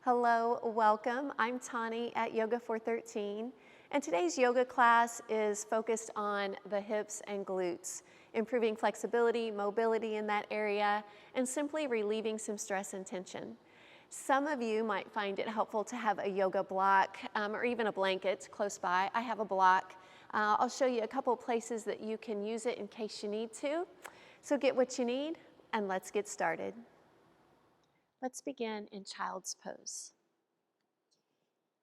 Hello, welcome. I'm Tauni at Yoga 413, and today's yoga class is focused on the hips and glutes, improving flexibility, mobility in that area, and simply relieving some stress and tension. Some of you might find it helpful to have a yoga block or even a blanket close by. I have a block. I'll show you a couple places that you can use it in case you need to. So get what you need and let's get started. Let's begin in child's pose.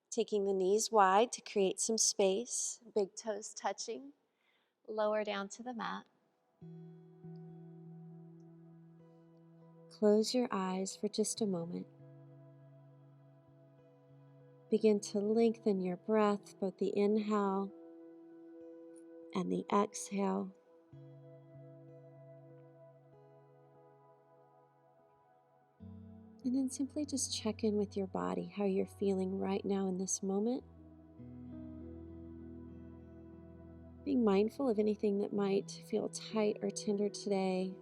Taking the knees wide to create some space, big toes touching, lower down to the mat. Close your eyes for just a moment. Begin to lengthen your breath, both the inhale and the exhale. And then simply just check in with your body, how you're feeling right now in this moment. Being mindful of anything that might feel tight or tender today.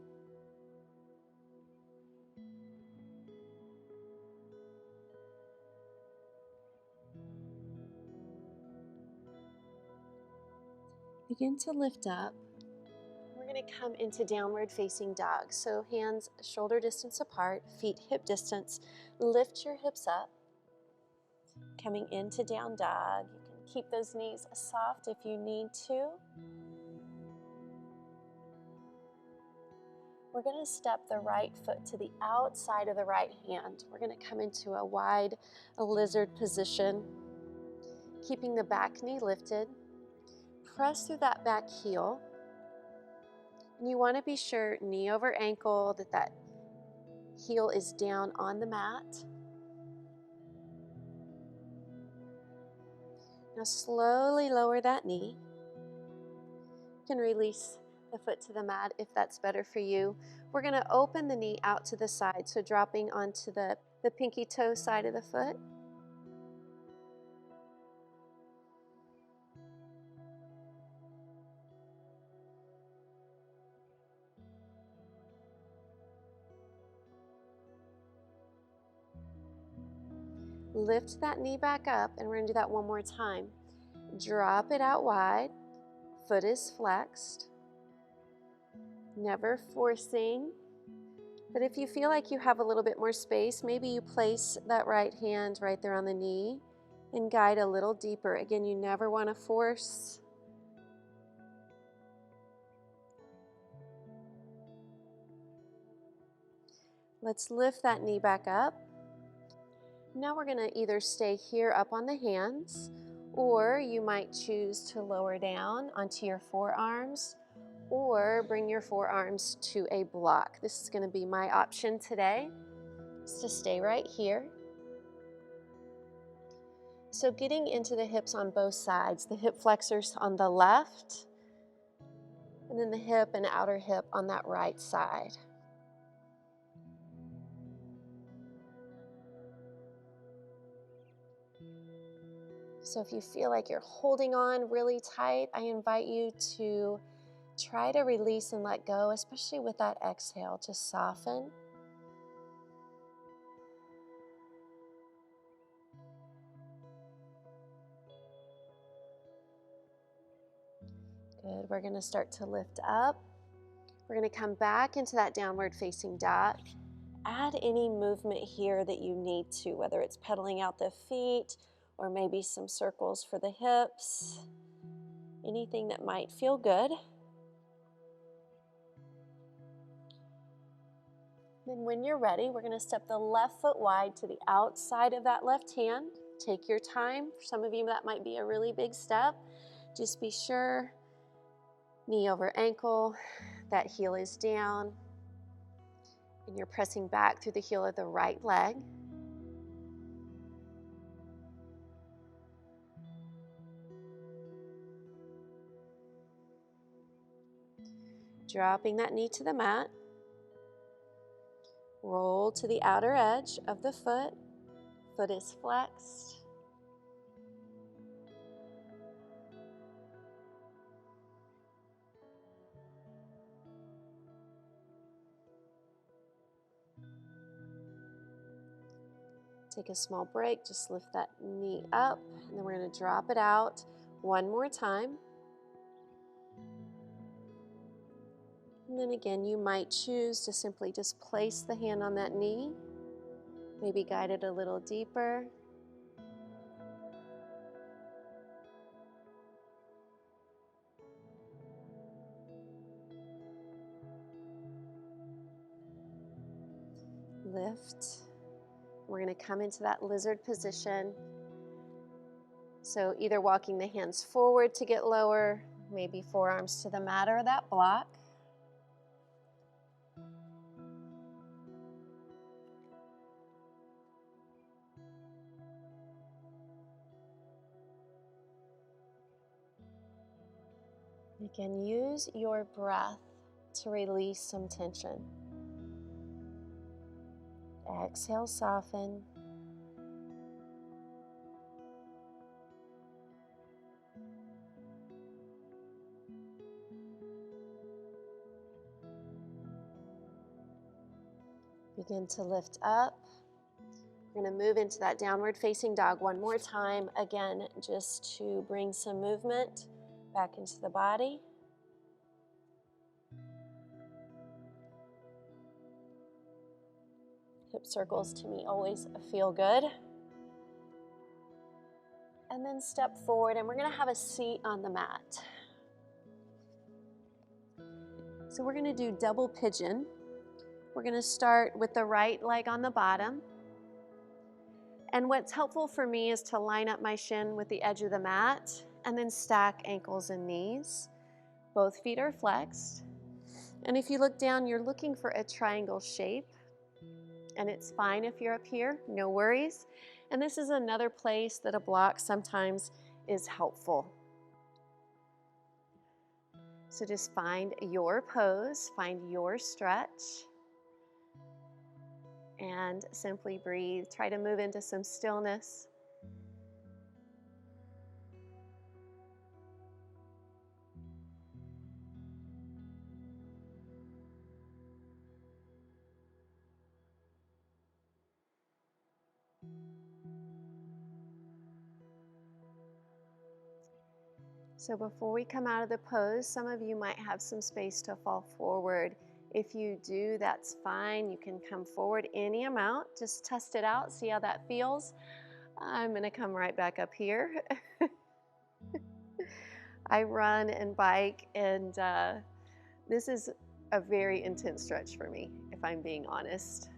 Begin to lift up. We're going to come into downward facing dog. So hands shoulder distance apart, feet hip distance. Lift your hips up. Coming into down dog. You can keep those knees soft if you need to. We're going to step the right foot to the outside of the right hand. We're going to come into a wide lizard position, keeping the back knee lifted. Press through that back heel. And you want to be sure, knee over ankle, that heel is down on the mat. Now slowly lower that knee. You can release the foot to the mat if that's better for you. We're going to open the knee out to the side, so dropping onto the pinky toe side of the foot. Lift that knee back up, and we're going to do that one more time. Drop it out wide. Foot is flexed. Never forcing. But if you feel like you have a little bit more space, maybe you place that right hand right there on the knee and guide a little deeper. Again, you never want to force. Let's lift that knee back up. Now we're going to either stay here up on the hands, or you might choose to lower down onto your forearms, or bring your forearms to a block. This is going to be my option today, is to stay right here. So getting into the hips on both sides, the hip flexors on the left, and then the hip and outer hip on that right side. So if you feel like you're holding on really tight, I invite you to try to release and let go, especially with that exhale. Just soften. Good. We're going to start to lift up. We're going to come back into that downward facing dog. Add any movement here that you need to, whether it's pedaling out the feet or maybe some circles for the hips. Anything that might feel good. Then when you're ready, we're going to step the left foot wide to the outside of that left hand. Take your time. For some of you, that might be a really big step. Just be sure, knee over ankle, that heel is down, and you're pressing back through the heel of the right leg. Dropping that knee to the mat. Roll to the outer edge of the foot. Foot is flexed. Take a small break, just lift that knee up, and then we're going to drop it out one more time. And then again, you might choose to simply just place the hand on that knee, maybe guide it a little deeper. Lift. We're going to come into that lizard position. So either walking the hands forward to get lower, maybe forearms to the mat or that block. Again, use your breath to release some tension. Exhale, soften. Begin to lift up. We're going to move into that downward facing dog one more time. Again, just to bring some movement back into the body. Hip circles to me always feel good. And then step forward, and we're going to have a seat on the mat. So we're going to do double pigeon. We're going to start with the right leg on the bottom. And what's helpful for me is to line up my shin with the edge of the mat and then stack ankles and knees. Both feet are flexed. And if you look down, you're looking for a triangle shape. And it's fine if you're up here, no worries. And this is another place that a block sometimes is helpful. So just find your pose, find your stretch, and simply breathe. Try to move into some stillness. So before we come out of the pose, some of you might have some space to fall forward. If you do, that's fine. You can come forward any amount. Just test it out, see how that feels. I'm going to come right back up here. I run and bike, and this is a very intense stretch for me, if I'm being honest.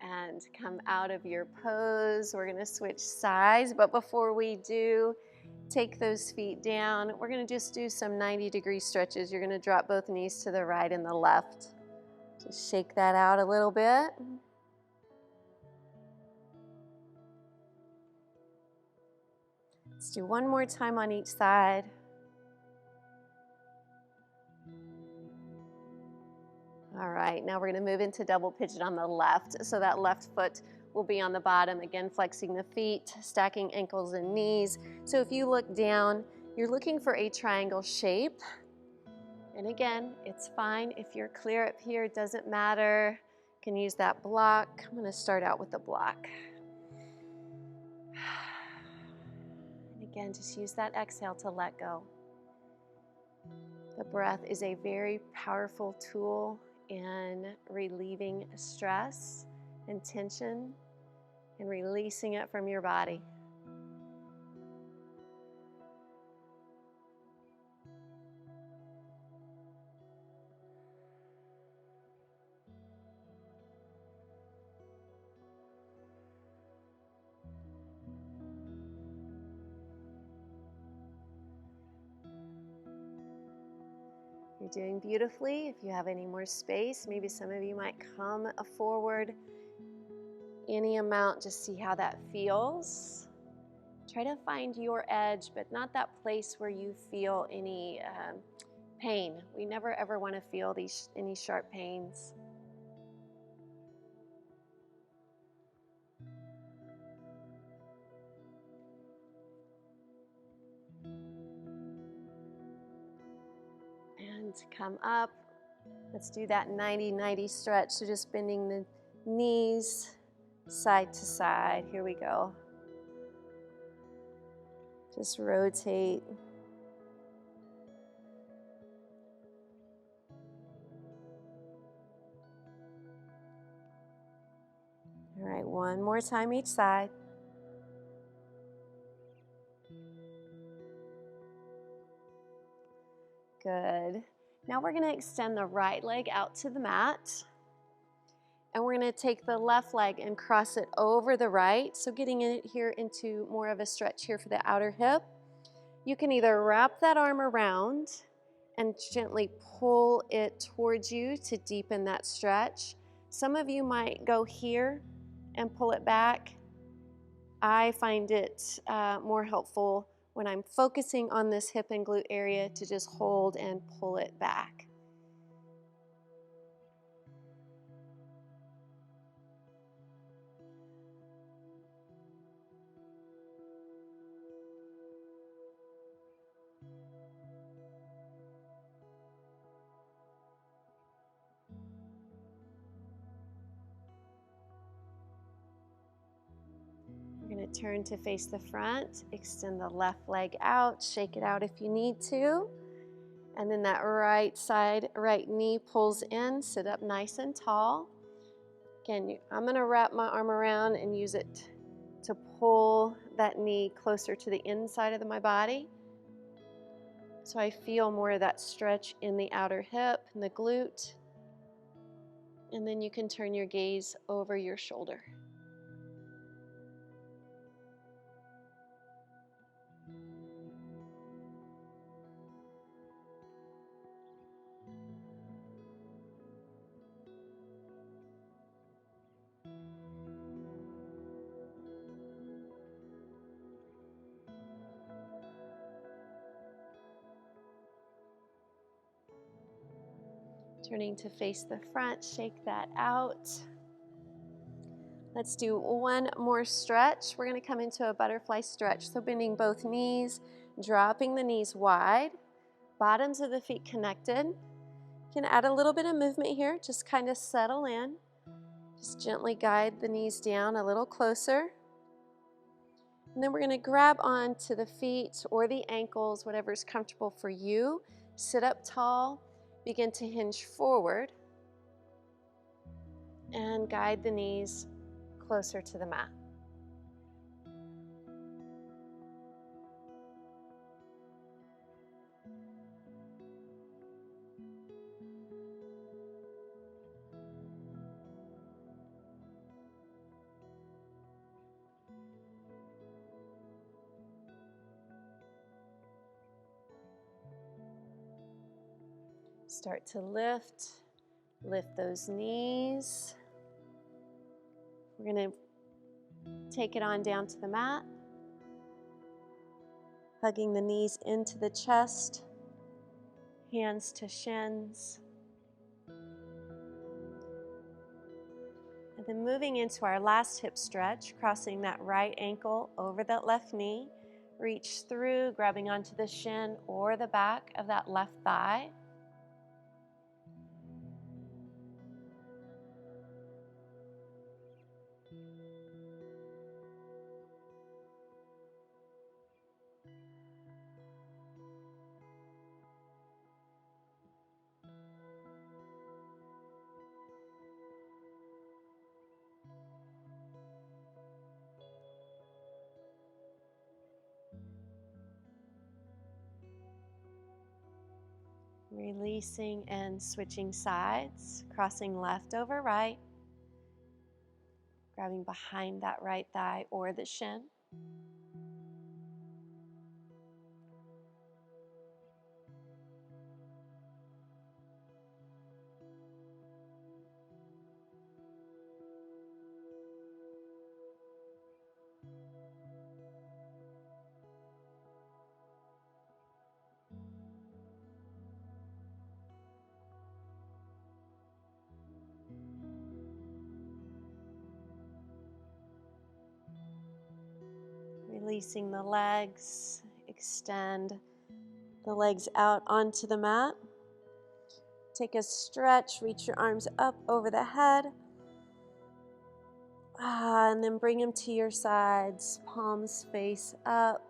And come out of your pose. We're going to switch sides, but before we do, take those feet down. We're going to just do some 90-degree stretches. You're going to drop both knees to the right and the left. Just shake that out a little bit. Let's do one more time on each side. All right, now we're going to move into double pigeon on the left. So that left foot will be on the bottom, again flexing the feet, stacking ankles and knees. So if you look down, you're looking for a triangle shape. And again, it's fine if you're clear up here, it doesn't matter. You can use that block. I'm going to start out with the block. And again, just use that exhale to let go. The breath is a very powerful tool in relieving stress and tension and releasing it from your body. You're doing beautifully. If you have any more space, maybe some of you might come forward any amount, just see how that feels. Try to find your edge, but not that place where you feel any pain. We never ever want to feel any sharp pains. And come up. Let's do that 90-90 stretch. So just bending the knees side to side. Here we go. Just rotate. All right, one more time each side. Good. Now we're going to extend the right leg out to the mat. And we're going to take the left leg and cross it over the right. So getting it here into more of a stretch here for the outer hip. You can either wrap that arm around and gently pull it towards you to deepen that stretch. Some of you might go here and pull it back. I find it more helpful when I'm focusing on this hip and glute area to just hold and pull it back. We're going to turn to face the front, extend the left leg out, shake it out if you need to. And then that right side, right knee pulls in, sit up nice and tall. Again, I'm going to wrap my arm around and use it to pull that knee closer to the inside of my body. So I feel more of that stretch in the outer hip and the glute. And then you can turn your gaze over your shoulder. Turning to face the front, shake that out. Let's do one more stretch. We're going to come into a butterfly stretch. So bending both knees, dropping the knees wide, bottoms of the feet connected. You can add a little bit of movement here, just kind of settle in. Just gently guide the knees down a little closer. And then we're going to grab onto the feet or the ankles, whatever's comfortable for you. Sit up tall, begin to hinge forward, and guide the knees closer to the mat. Start to lift those knees. We're going to take it on down to the mat, hugging the knees into the chest, hands to shins. And then moving into our last hip stretch, crossing that right ankle over that left knee, reach through, grabbing onto the shin or the back of that left thigh. Releasing and switching sides, crossing left over right, grabbing behind that right thigh or the shin. Releasing the legs, extend the legs out onto the mat. Take a stretch, reach your arms up over the head. And then bring them to your sides, palms face up.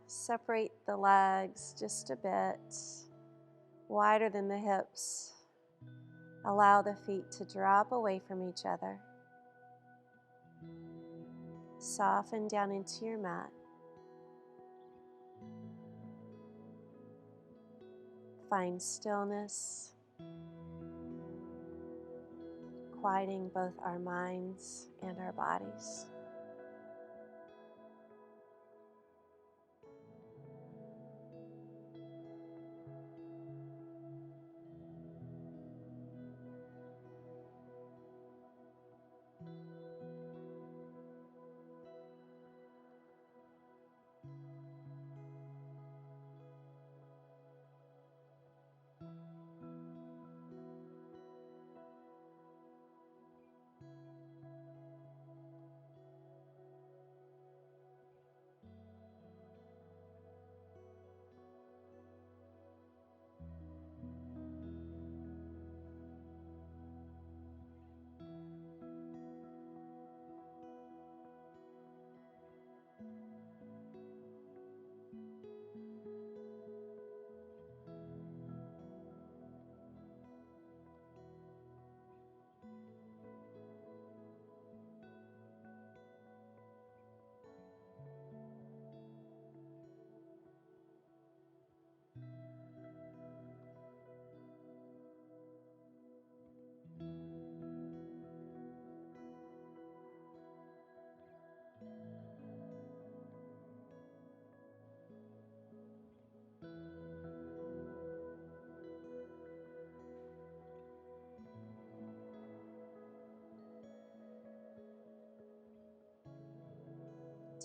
Separate the legs just a bit, wider than the hips. Allow the feet to drop away from each other. Soften down into your mat. Find stillness, quieting both our minds and our bodies.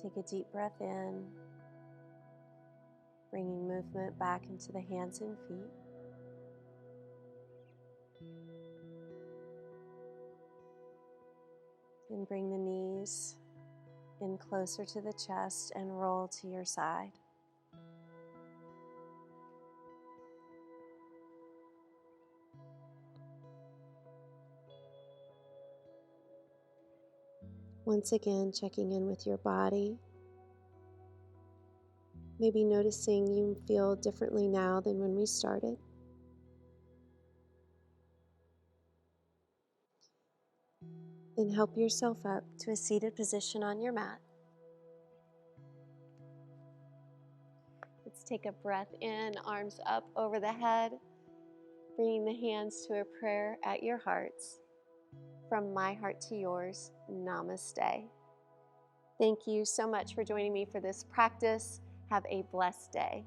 Take a deep breath in, bringing movement back into the hands and feet. Then bring the knees in closer to the chest and roll to your side. Once again, checking in with your body. Maybe noticing you feel differently now than when we started. Then help yourself up to a seated position on your mat. Let's take a breath in, arms up over the head, bringing the hands to a prayer at your hearts. From my heart to yours, namaste. Thank you so much for joining me for this practice. Have a blessed day.